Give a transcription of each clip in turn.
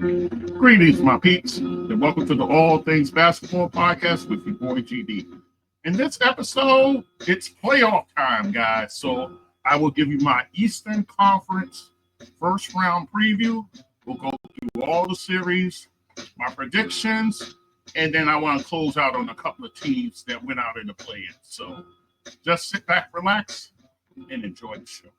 Greetings, my peeps, and welcome to the All Things Basketball Podcast with your boy GD. In this episode, it's playoff time, guys. So I will give you my Eastern Conference first round preview. We'll go through all the series, my predictions, and then I want to close out on a couple of teams that went out in the play-in. So just sit back, relax, and enjoy the show.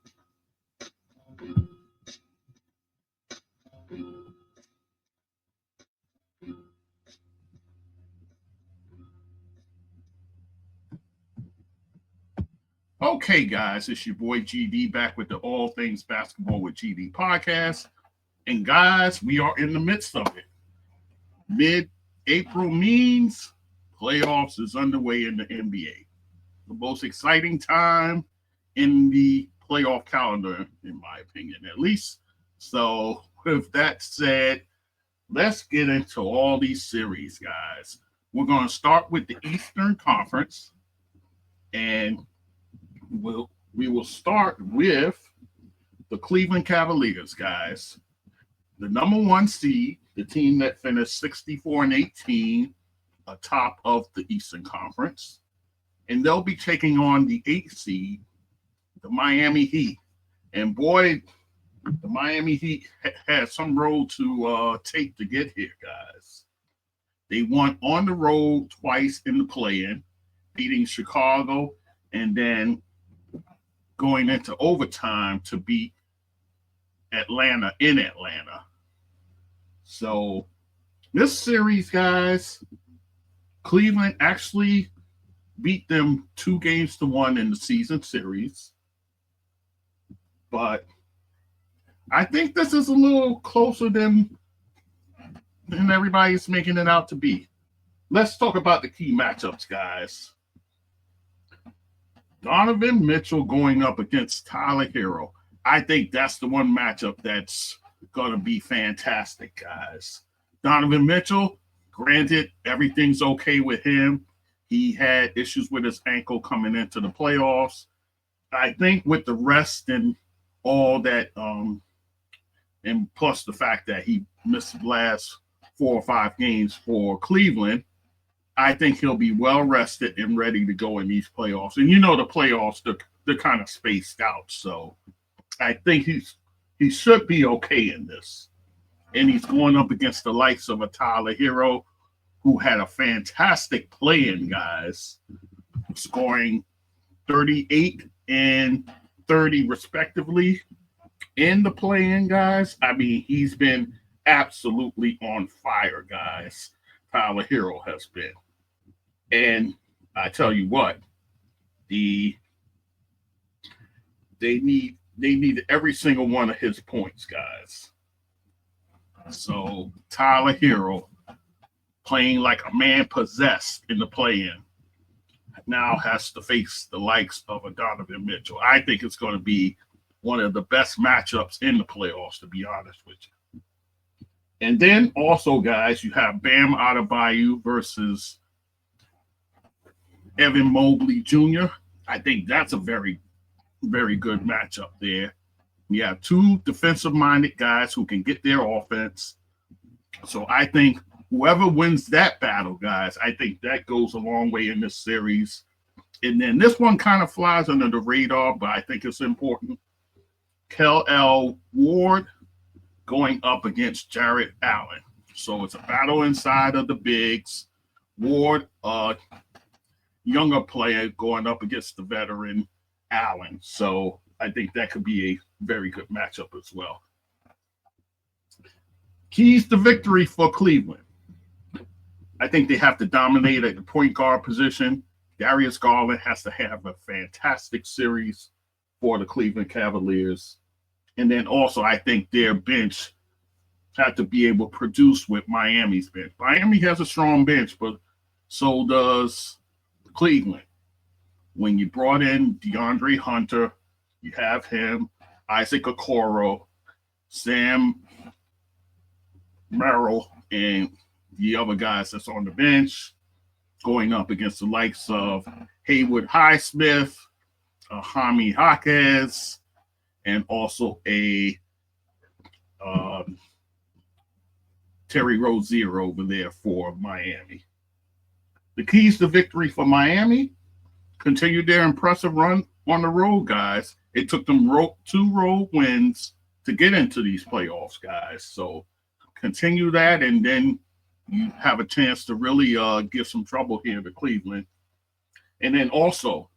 Okay, guys, it's your boy GD back with the All Things Basketball with GD podcast. And guys, we are in the midst of it. Mid-April means playoffs is underway in the NBA. The most exciting time in the playoff calendar, in my opinion, at least. So with that said, let's get into all these series, guys. We're going to start with the Eastern Conference, and we will start with the Cleveland Cavaliers, guys. The number one seed, the team that finished 64-18 atop of the Eastern Conference. And they'll be taking on the 8th seed, the Miami Heat. And boy, the Miami Heat had some road to take to get here, guys. They won on the road twice in the play-in, beating Chicago and then going into overtime to beat Atlanta in Atlanta. So this series, guys, Cleveland actually beat them 2-1 in the season series. But I think this is a little closer than everybody's making it out to be. Let's talk about the key matchups, guys. Donovan Mitchell going up against Tyler Hero. I think that's the one matchup that's going to be fantastic, guys. Donovan Mitchell, granted, everything's okay with him. He had issues with his ankle coming into the playoffs. I think with the rest and all that, and plus the fact that he missed the last 4 or 5 games for Cleveland, I think he'll be well rested and ready to go in these playoffs. And you know the playoffs, they're kind of spaced out. So I think he should be okay in this. And he's going up against the likes of a Tyler Hero, who had a fantastic play-in, guys, scoring 38 and 30 respectively in the play-in, guys. I mean, he's been absolutely on fire, guys. Tyler Hero has been. And I tell you what, they need every single one of his points, guys. So Tyler Hero, playing like a man possessed in the play-in, now has to face the likes of a Donovan Mitchell. I think it's going to be one of the best matchups in the playoffs, to be honest with you. And then also, guys, you have Bam Adebayo versus Evan Mobley Jr. I think that's a very, very good matchup there. You have 2 defensive-minded guys who can get their offense. So I think whoever wins that battle, guys, I think that goes a long way in this series. And then this one kind of flies under the radar, but I think it's important. Kel Ward going up against Jarrett Allen. So it's a battle inside of the bigs. Ward, younger player, going up against the veteran Allen. So I think that could be a very good matchup as well. Keys to victory for Cleveland. I think they have to dominate at the point guard position. Darius Garland has to have a fantastic series for the Cleveland Cavaliers. And then also, I think their bench have to be able to produce with Miami's bench. Miami has a strong bench, but so does Cleveland. When you brought in DeAndre Hunter, you have him, Isaac Okoro, Sam Merrill, and the other guys that's on the bench, going up against the likes of Haywood Highsmith, Jaime Jaquez, and also a Terry Rozier over there for Miami. The keys to victory for Miami: continue their impressive run on the road, guys. It took them 2 road wins to get into these playoffs, guys. So continue that, and then you have a chance to really give some trouble here to Cleveland. And then also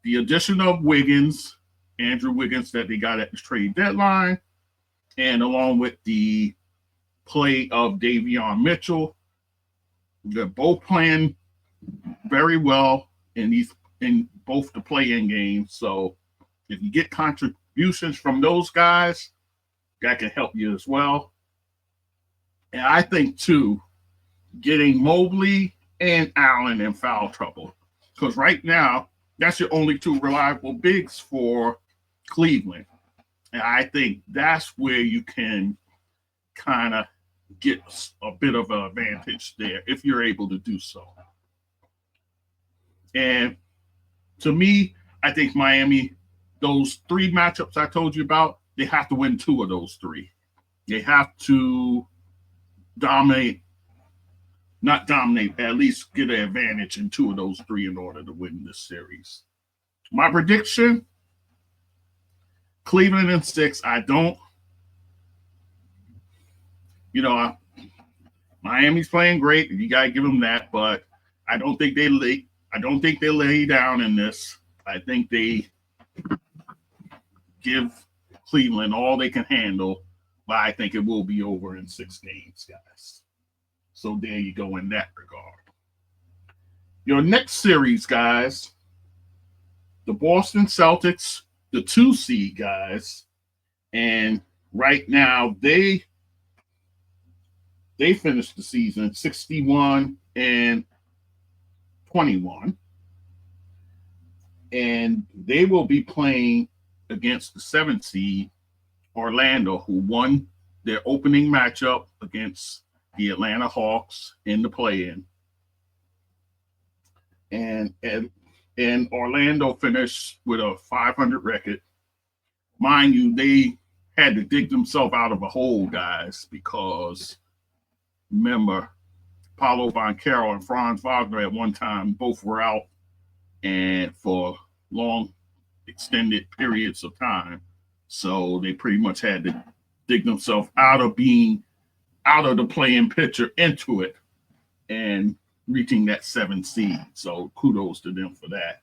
the addition of Wiggins, Andrew Wiggins, that they got at the trade deadline, and along with the play of Davion Mitchell, they're both playing very well in both the play-in games. So if you get contributions from those guys, that can help you as well. And I think too, getting Mobley and Allen in foul trouble, because right now that's your only 2 reliable bigs for Cleveland. And I think that's where you can kind of get a bit of an advantage there if you're able to do so. And to me, I think Miami, those 3 matchups I told you about, they have to win 2 of those 3. They have to at least get an advantage in 2 of those 3 in order to win this series. My prediction: Cleveland in 6. Miami's playing great. You gotta give them that, but I don't think they lay down in this. I think they give Cleveland all they can handle, but I think it will be over in 6 games, guys. So there you go in that regard. Your next series, guys, the Boston Celtics, the 2 seed, guys, and right now they finished the season 61-21, and they will be playing against the 7th seed, Orlando, who won their opening matchup against the Atlanta Hawks in the play-in. And Orlando finished with a .500 record. Mind you, they had to dig themselves out of a hole, guys, because remember, Paolo Banchero and Franz Wagner at one time both were out and for long extended periods of time. So they pretty much had to dig themselves out of being out of the play-in picture into it and reaching that 7th seed. So kudos to them for that.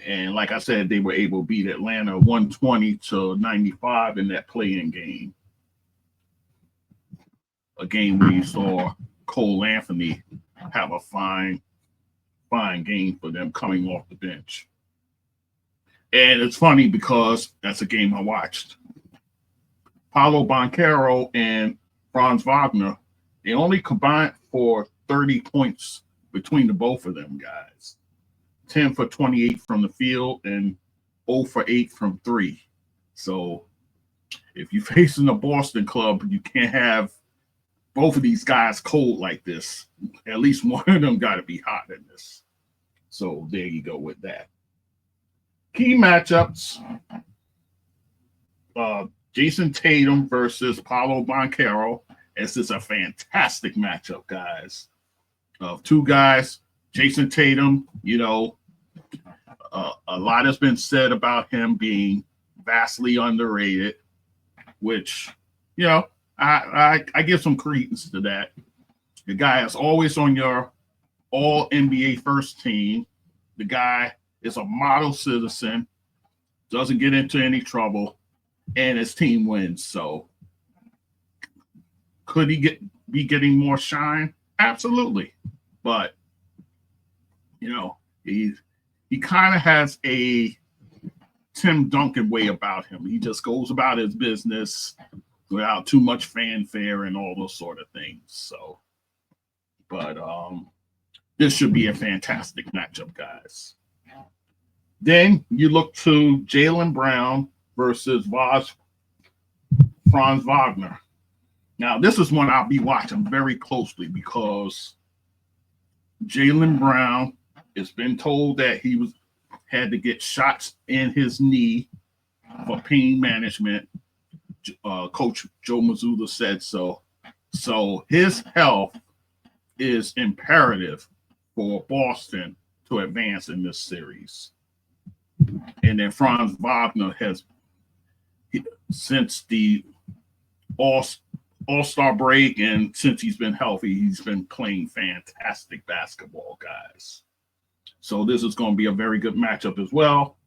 And like I said, they were able to beat Atlanta 120-95 in that play-in game. A game where you saw Cole Anthony have a fine game for them coming off the bench. And it's funny because that's a game I watched. Paolo Banchero and Franz Wagner, they only combined for 30 points between the both of them guys. 10 for 28 from the field and 0 for 8 from 3. So if you're facing a Boston club, you can't have both of these guys cold like this. At least one of them got to be hot in this. So there you go with that. Key matchups. Jason Tatum versus Paolo Banchero. This is a fantastic matchup, guys. Of 2 guys, Jason Tatum, a lot has been said about him being vastly underrated, which, I give some credence to that. The guy is always on your all NBA first team. The guy is a model citizen, doesn't get into any trouble, and his team wins. So could he be getting more shine? Absolutely. But, he kind of has a Tim Duncan way about him. He just goes about his business without too much fanfare and all those sort of things. So, but this should be a fantastic matchup, guys. Then you look to Jaylen Brown versus Franz Wagner. Now, this is one I'll be watching very closely because Jaylen Brown, it's been told that he had to get shots in his knee for pain management. Coach Joe Mazzulla said so. So his health is imperative for Boston to advance in this series. And then Franz Wagner has, since the All-Star break and since he's been healthy, he's been playing fantastic basketball, guys. So this is going to be a very good matchup as well.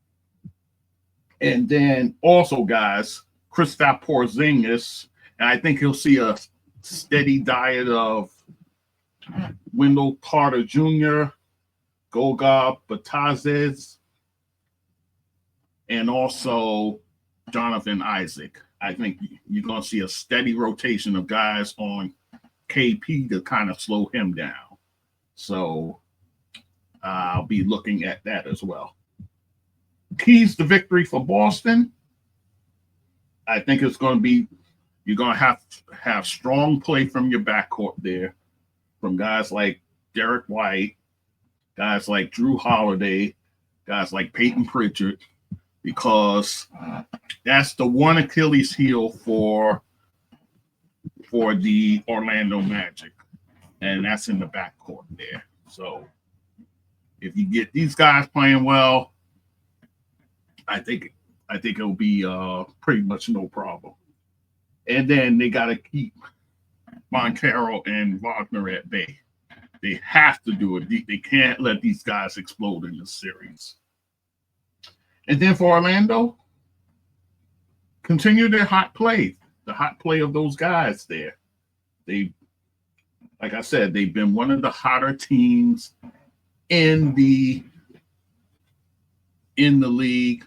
And then also, guys, Kristaps Porzingis, and I think he'll see a steady diet of Wendell Carter Jr., Goga Batazes, and also Jonathan Isaac. I think you're going to see a steady rotation of guys on KP to kind of slow him down. So I'll be looking at that as well. Keys to victory for Boston. I think it's going to be, you're going to have strong play from your backcourt there, from guys like Derek White, guys like Drew Holiday, guys like Peyton Pritchard, because that's the one Achilles heel for the Orlando Magic, and that's in the backcourt there. So if you get these guys playing well, I think it'll be pretty much no problem. And then they got to keep Montero and Wagner at bay. They have to do it. They can't let these guys explode in this series. And then for Orlando, continue their hot play, the hot play of those guys there. They, like I said, they've been one of the hotter teams in the league.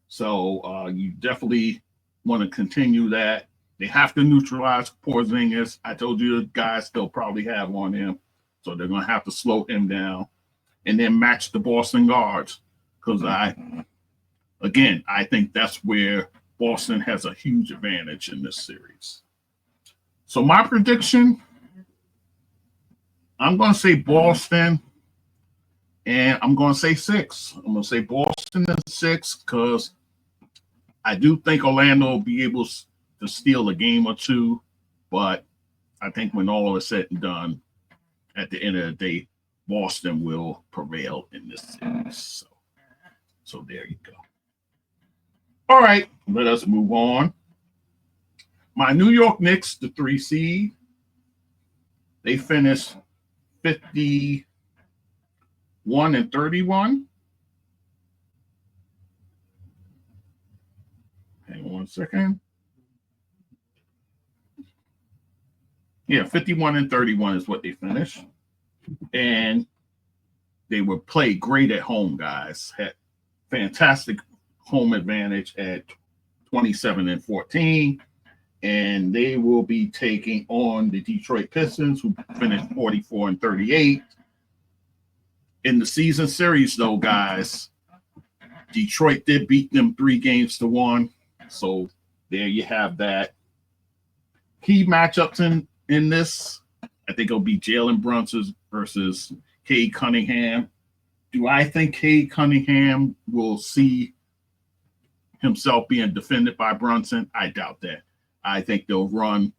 So you definitely want to continue that. They have to neutralize Porzingis. I told you the guys they'll probably have on him, so they're going to have to slow him down and then match the Boston guards. Because I think that's where Boston has a huge advantage in this series. So my prediction, I'm going to say Boston, and I'm going to say 6. I'm going to say Boston in 6 because I do think Orlando will be able to steal a game or two, but I think when all is said and done, at the end of the day, Boston will prevail in this series. So there you go. All right, let us move on. My New York Knicks, the 3 seed, they finished 51-31. Hang on 1 second. Yeah, 51-31 is what they finished. And they were played great at home, guys. Had fantastic home advantage at 27-14. And they will be taking on the Detroit Pistons, who finished 44-38. In the season series, though, guys, Detroit did beat them 3-1. So there you have that. Key matchups in this, I think it'll be Jalen Brunson versus Cade Cunningham. Do I think Cade Cunningham will see himself being defended by Brunson? I doubt that. I think they'll run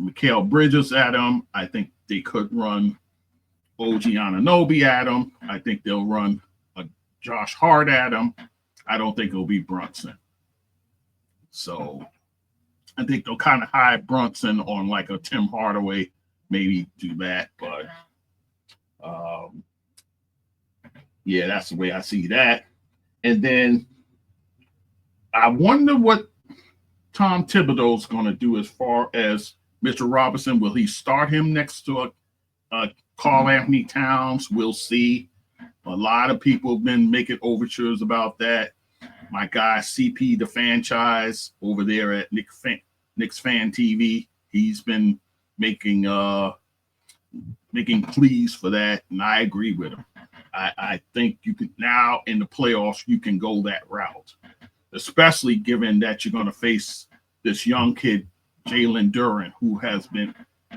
Mikal Bridges at him. I think they could run OG Anunoby at him. I think they'll run Josh Hart at him. I don't think it'll be Brunson. So I think they'll kind of hide Brunson on like a Tim Hardaway, maybe do that. But yeah, that's the way I see that. And then I wonder what Tom Thibodeau's going to do as far as Mitchell Robinson. Will he start him next to a Karl Anthony Towns? We'll see. A lot of people have been making overtures about that. My guy CP the franchise over there at Knicks Fan TV, he's been making pleas for that, and I agree with him. I think you can now in the playoffs you can go that route, especially given that you're going to face this young kid Jalen Duren,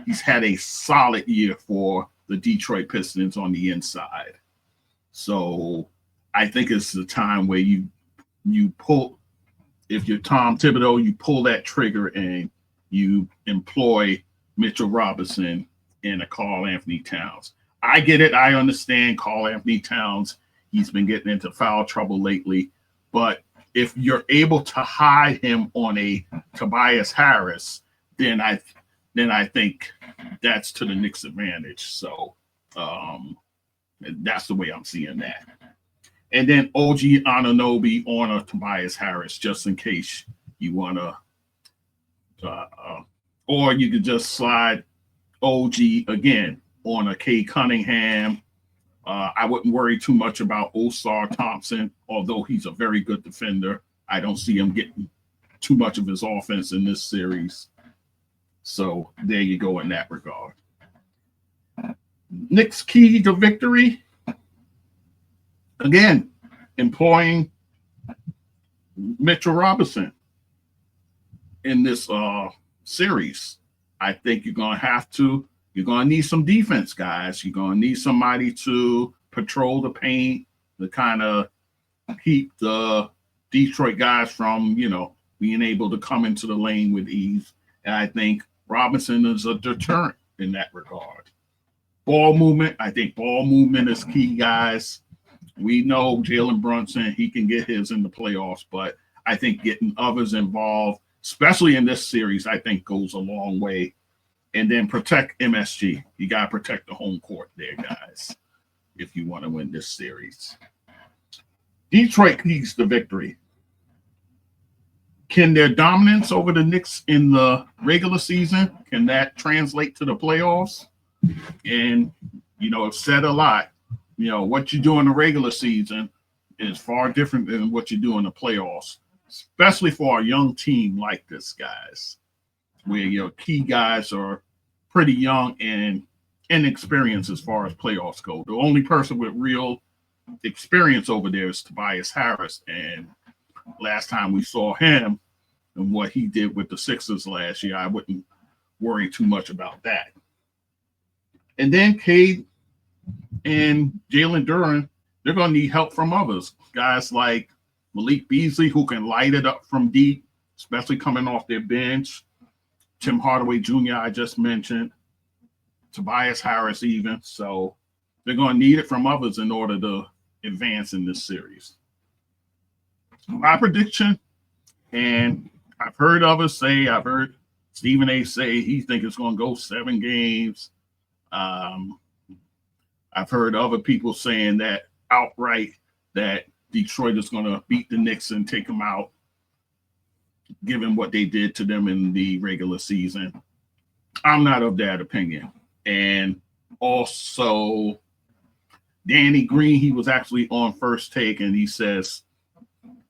he's had a solid year for the Detroit Pistons on the inside. So I think it's the time where you pull, if you're Tom Thibodeau, you pull that trigger and you employ Mitchell Robinson and a Karl Anthony Towns. I get it. I understand Karl Anthony Towns. He's been getting into foul trouble lately. But if you're able to hide him on a Tobias Harris, then I think that's to the Knicks' advantage. So that's the way I'm seeing that. And then OG Anunoby on a Tobias Harris, just in case you want to, or you could just slide OG again on a K Cunningham. I wouldn't worry too much about Osar Thompson, although he's a very good defender. I don't see him getting too much of his offense in this series. So there you go in that regard. Knicks key to victory. Again, employing Mitchell Robinson in this series. I think you're going to need some defense, guys. You're going to need somebody to patrol the paint, to kind of keep the Detroit guys from, being able to come into the lane with ease. And I think Robinson is a deterrent in that regard. Ball movement. I think ball movement is key, guys. We know Jalen Brunson, he can get his in the playoffs, but I think getting others involved, especially in this series, I think goes a long way. And then protect MSG. You got to protect the home court there, guys, if you want to win this series. Detroit keys the victory. Can their dominance over the Knicks in the regular season, can that translate to the playoffs? And, I've said a lot. What you do in the regular season is far different than what you do in the playoffs, especially for a young team like this, guys, where your key guys are pretty young and inexperienced as far as playoffs go. The only person with real experience over there is Tobias Harris. And last time we saw him and what he did with the Sixers last year, I wouldn't worry too much about that. And then Cade and Jalen Duren, they're going to need help from others. Guys like Malik Beasley, who can light it up from deep, especially coming off their bench. Tim Hardaway Jr., I just mentioned. Tobias Harris even. So they're going to need it from others in order to advance in this series. My prediction, and I've heard others say, I've heard Stephen A. say he thinks it's going to go 7 games. I've heard other people saying that outright that Detroit is going to beat the Knicks and take them out, given what they did to them in the regular season. I'm not of that opinion. And also, Danny Green, he was actually on First Take, and he says,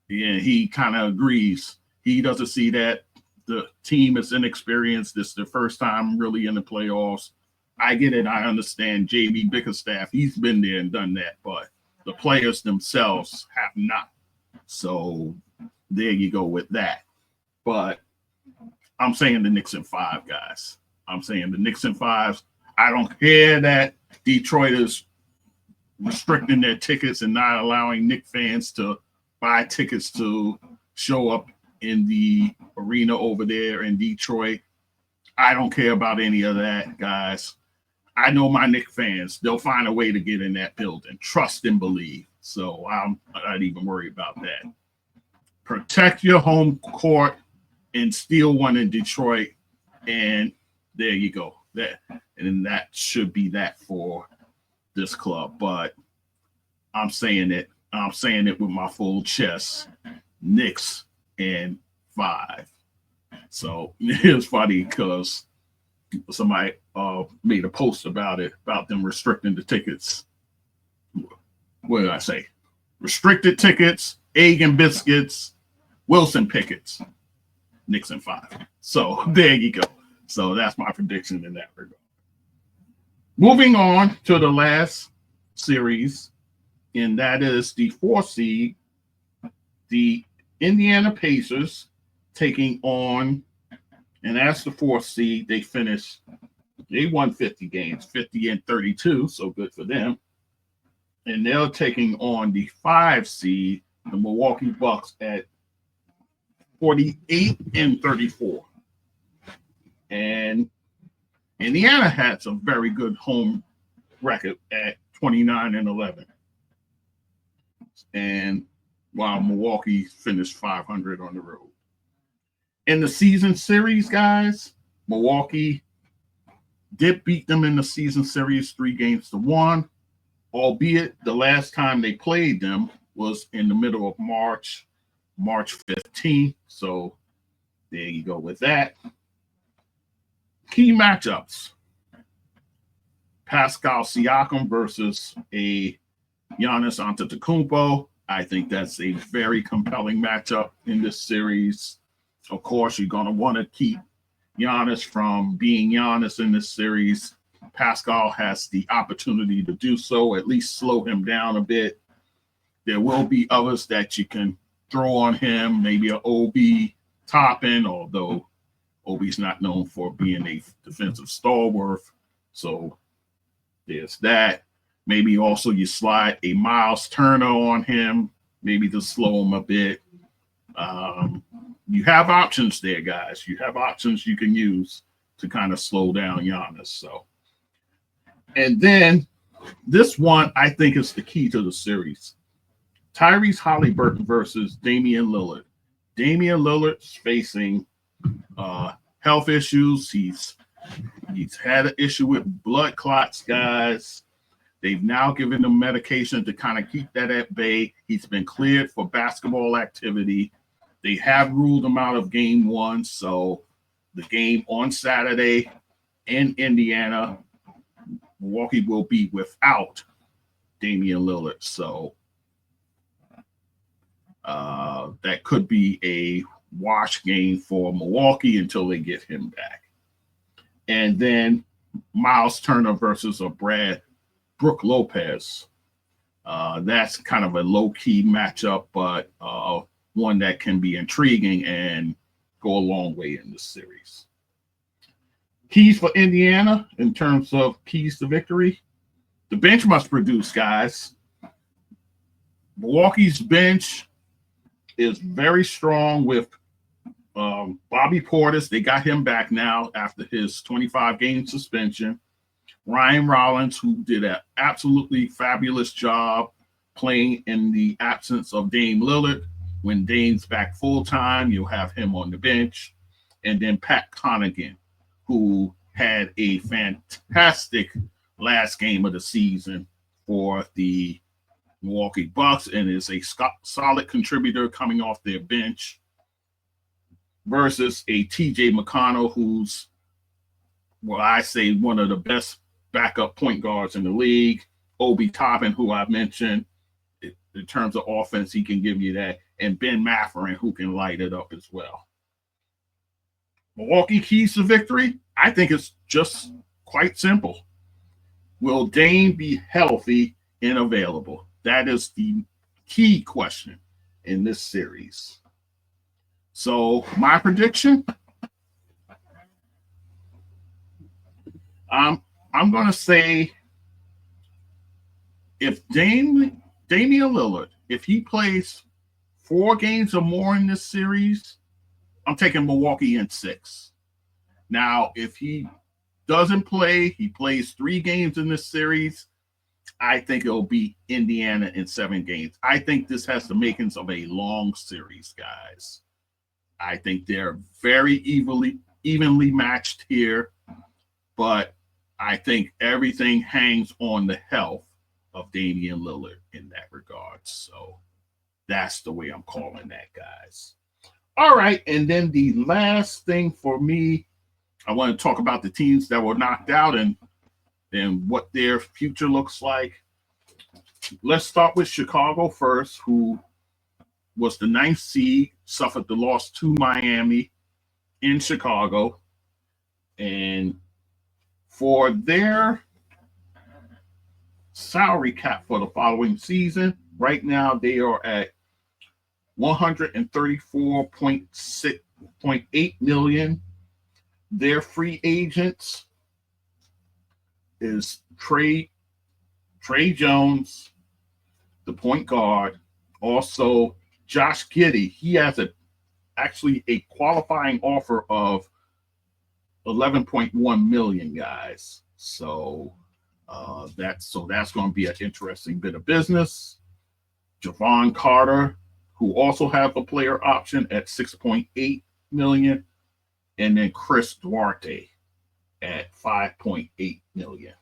he kind of agrees. He doesn't see that the team is inexperienced. This is the first time really in the playoffs. I get it. I understand JB Bickerstaff. He's been there and done that, but the players themselves have not. So there you go with that. But I'm saying the Knicks in 5, guys. I'm saying the Knicks in 5. I don't care that Detroit is restricting their tickets and not allowing Knicks fans to buy tickets to show up in the arena over there in Detroit. I don't care about any of that, guys. I know my Knicks fans, they'll find a way to get in that building. Trust and believe. So I'm not even worried about that. Protect your home court and steal one in Detroit. And there you go. That should be that for this club. But I'm saying it with my full chest. Knicks in 5. So it's funny because somebody made a post about them restricting the tickets. What did I say? Restricted tickets, egg and biscuits, Wilson Pickets, Knicks in 5. So there you go. So that's my prediction in that regard. Moving on to the last series, and that is the 4th seed, the Indiana Pacers taking on, and as the 4th seed, they won 50 games, 50-32, so good for them. And they're taking on the 5 seed, the Milwaukee Bucks, at 48-34. And Indiana had some very good home record at 29-11. And while Milwaukee finished 500 on the road. In the season series, guys, Milwaukee did beat them in the season series 3-1, albeit the last time they played them was in the middle of March 15th. So there you go with that. Key matchups. Pascal Siakam versus a Giannis Antetokounmpo. I think that's a very compelling matchup in this series. Of course, you're going to want to keep Giannis from being Giannis in this series. Pascal has the opportunity to do so, at least slow him down a bit. There will be others that you can throw on him, maybe an OB Toppin, although OB's not known for being a defensive stalwart. So there's that. Maybe also you slide a Miles Turner on him, maybe to slow him a bit. You have options there, guys. You have options you can use to kind of slow down Giannis. So, and then this one, I think, is the key to the series. Tyrese Haliburton versus Damian Lillard. Damian Lillard's facing health issues. He's had an issue with blood clots, guys. They've now given him medication to kind of keep that at bay. He's been cleared for basketball activity. They have ruled him out of game one. So the game on Saturday in Indiana, Milwaukee will be without Damian Lillard. So that could be a wash game for Milwaukee until they get him back. And then Miles Turner versus Brook Lopez. That's kind of a low-key matchup, but one that can be intriguing and go a long way in this series. Keys for Indiana in terms of keys to victory. The bench must produce, guys. Milwaukee's bench is very strong with Bobby Portis. They got him back now after his 25-game suspension. Ryan Rollins, who did an absolutely fabulous job playing in the absence of Dame Lillard. When Dame's back full-time, you'll have him on the bench. And then Pat Connaughton, who had a fantastic last game of the season for the Milwaukee Bucks and is a solid contributor coming off their bench, versus a TJ McConnell, who's, well, I say one of the best backup point guards in the league. Obi Toppin, who I mentioned, in terms of offense, he can give you that. And Ben Mathurin, who can light it up as well. Milwaukee keys to victory, I think it's just quite simple. Will Dame be healthy and available? That is the key question in this series. So my prediction, I'm going to say if Damian Lillard, if he plays 4 games or more in this series, I'm taking Milwaukee in 6. Now, if he doesn't play, he plays 3 games in this series, I think it'll be Indiana in 7 games. I think this has the makings of a long series, guys. I think they're very evenly matched here, but I think everything hangs on the health of Damian Lillard in that regard. So that's the way I'm calling that, guys. All right, and then the last thing for me, I want to talk about the teams that were knocked out and what their future looks like. Let's start with Chicago first, who was the 9th seed, suffered the loss to Miami in Chicago. And for their salary cap for the following season, right now they are at $134.8 million. Their free agents is Trey Jones, the point guard. Also, Josh Giddey. He has actually a qualifying offer of 11.1 million, guys. That's going to be an interesting bit of business. Javon Carter, who also have a player option at 6.8 million, and then Chris Duarte at 5.8 million.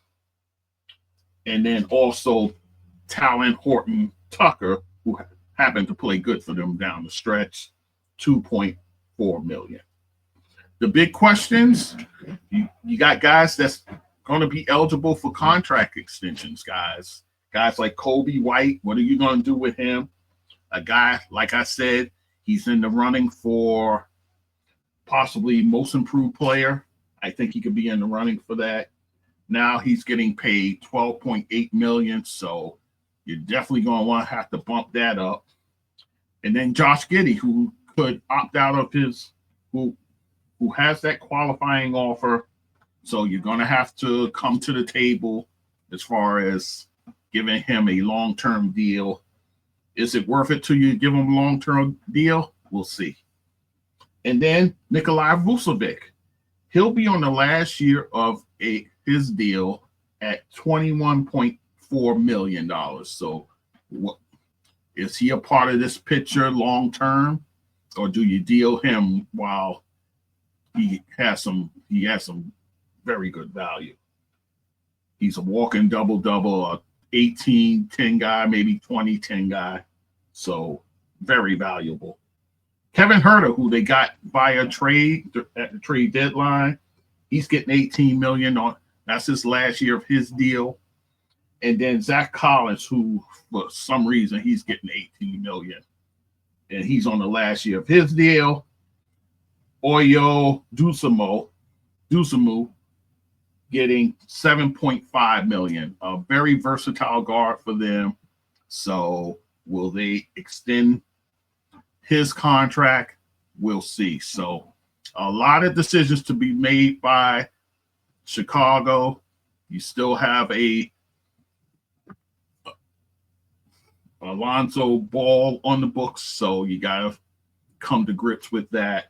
And then also Talon Horton Tucker, who happened to play good for them down the stretch, 2.4 million. The big questions, you got guys that's going to be eligible for contract extensions, guys. Guys like Kobe White, what are you going to do with him? A guy, like I said, he's in the running for possibly most improved player. I think he could be in the running for that. Now he's getting paid 12.8 million, so you're definitely going to want to have to bump that up. And then Josh Giddey, who could opt out of his, who has that qualifying offer. So you're going to have to come to the table as far as giving him a long-term deal. Is it worth it to you to give him a long-term deal? We'll see. And then Nikolai Vucevic. He'll be on the last year of his deal at $21.4 million. So what, is he a part of this picture long-term? Or do you deal him while he has some very good value? He's a walking double-double, a 18-10 guy, maybe 20-10 guy. So very valuable. Kevin Huerter, who they got via trade at the trade deadline, he's getting $18 million on. That's his last year of his deal. And then Zach Collins, who for some reason he's getting $18 million, and he's on the last year of his deal. Oyo Dosunmu getting $7.5 million, a very versatile guard for them. So will they extend his contract? We'll see. So a lot of decisions to be made by Chicago. You still have Alonzo Ball on the books, so you got to come to grips with that.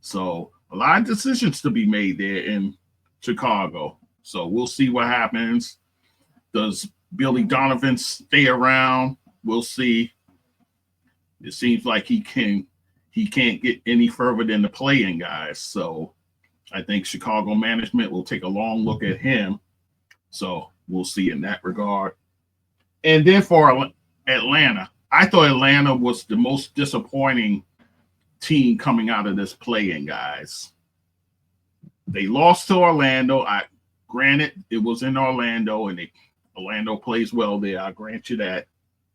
So a lot of decisions to be made there in Chicago. So we'll see what happens. Does Billy Donovan stay around? We'll see. It seems like he can't get any further than the play-in guys. So I think Chicago management will take a long look at him. So we'll see in that regard. And then for Atlanta, I thought Atlanta was the most disappointing team coming out of this play-in, guys. They lost to Orlando. Granted, it was in Orlando, and Orlando plays well there. I grant you that.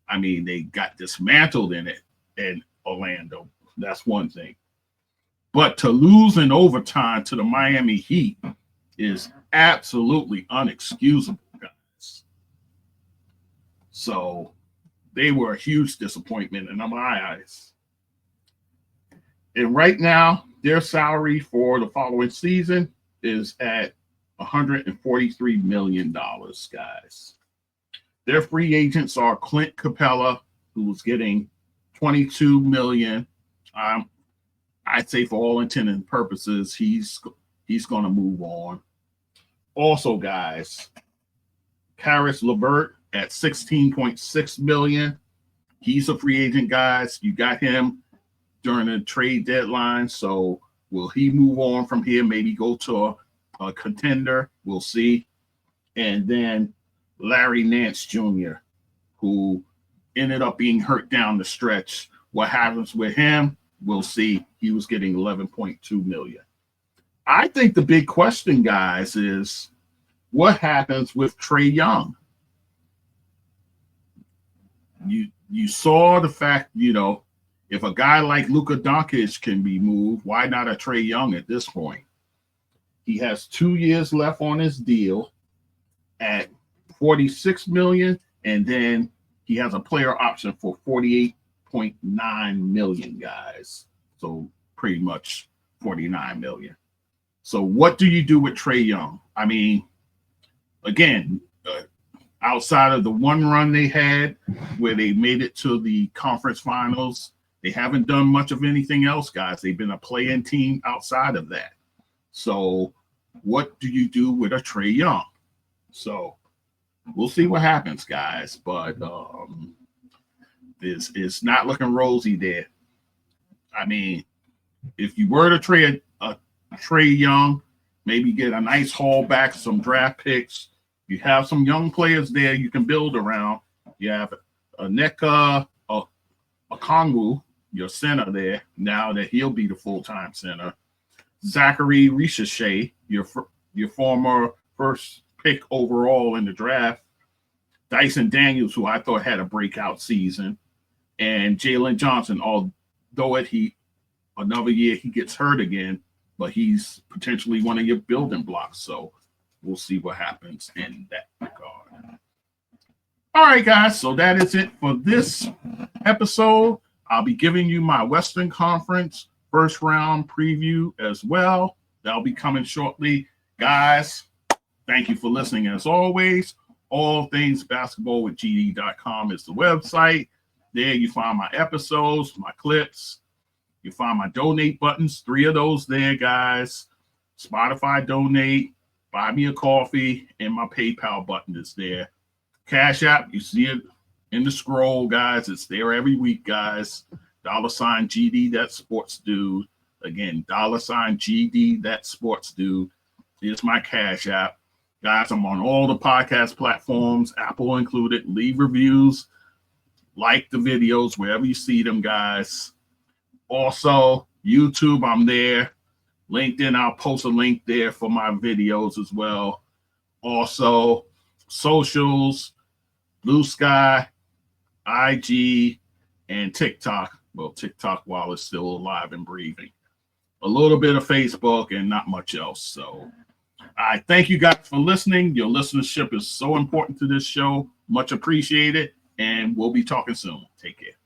I mean, they got dismantled in Orlando. That's one thing. But to lose in overtime to the Miami Heat is absolutely unexcusable, guys. So they were a huge disappointment in my eyes. And right now, their salary for the following season is at $143 million, guys. Their free agents are Clint Capella, who's getting $22 million. I'd say for all intent and purposes, he's going to move on. Also, guys, Caris LeVert at $16.6 million. He's a free agent, guys. You got him during the trade deadline. So will he move on from here? Maybe go to a contender? We'll see. And then Larry Nance Jr., who ended up being hurt down the stretch. What happens with him? We'll see. He was getting $11.2 million. I think the big question, guys, is what happens with Trae Young? You saw the fact, if a guy like Luka Doncic can be moved, why not a Trae Young at this point? He has 2 years left on his deal at $46 million, and then he has a player option for $48.9 million, guys. So pretty much $49 million. So what do you do with Trae Young? I mean, again, outside of the one run they had where they made it to the conference finals, they haven't done much of anything else, guys. They've been a play-in team outside of that. So what do you do with a Trae Young? So we'll see what happens, guys. But this is not looking rosy there. I mean, if you were to trade a Trae Young, maybe get a nice haul back, some draft picks. You have some young players there you can build around. You have a Nneka Okongwu, your center there, now that he'll be the full-time center. Zachary Ricochet, your former first pick overall in the draft. Dyson Daniels, who I thought had a breakout season. And Jalen Johnson, although another year he gets hurt again, but he's potentially one of your building blocks. So we'll see what happens in that regard. All right, guys. So that is it for this episode. I'll be giving you my Western Conference first round preview as well. That'll be coming shortly. Guys, thank you for listening as always. All things basketball with gd.com is the website. There you find my episodes, my clips. You find my donate buttons, 3 of those there, guys. Spotify donate, buy me a coffee, and my PayPal button is there. Cash App, you see it in the scroll, guys. It's there every week, guys. $ GD, Again, $ GD, is my Cash App. Guys, I'm on all the podcast platforms, Apple included. Leave reviews, like the videos wherever you see them, guys. Also, YouTube, I'm there. LinkedIn, I'll post a link there for my videos as well. Also, socials, Blue Sky, IG, and TikTok. Well, TikTok while it's still alive and breathing. A little bit of Facebook and not much else. So I thank you guys for listening. Your listenership is so important to this show. Much appreciated. And we'll be talking soon. Take care.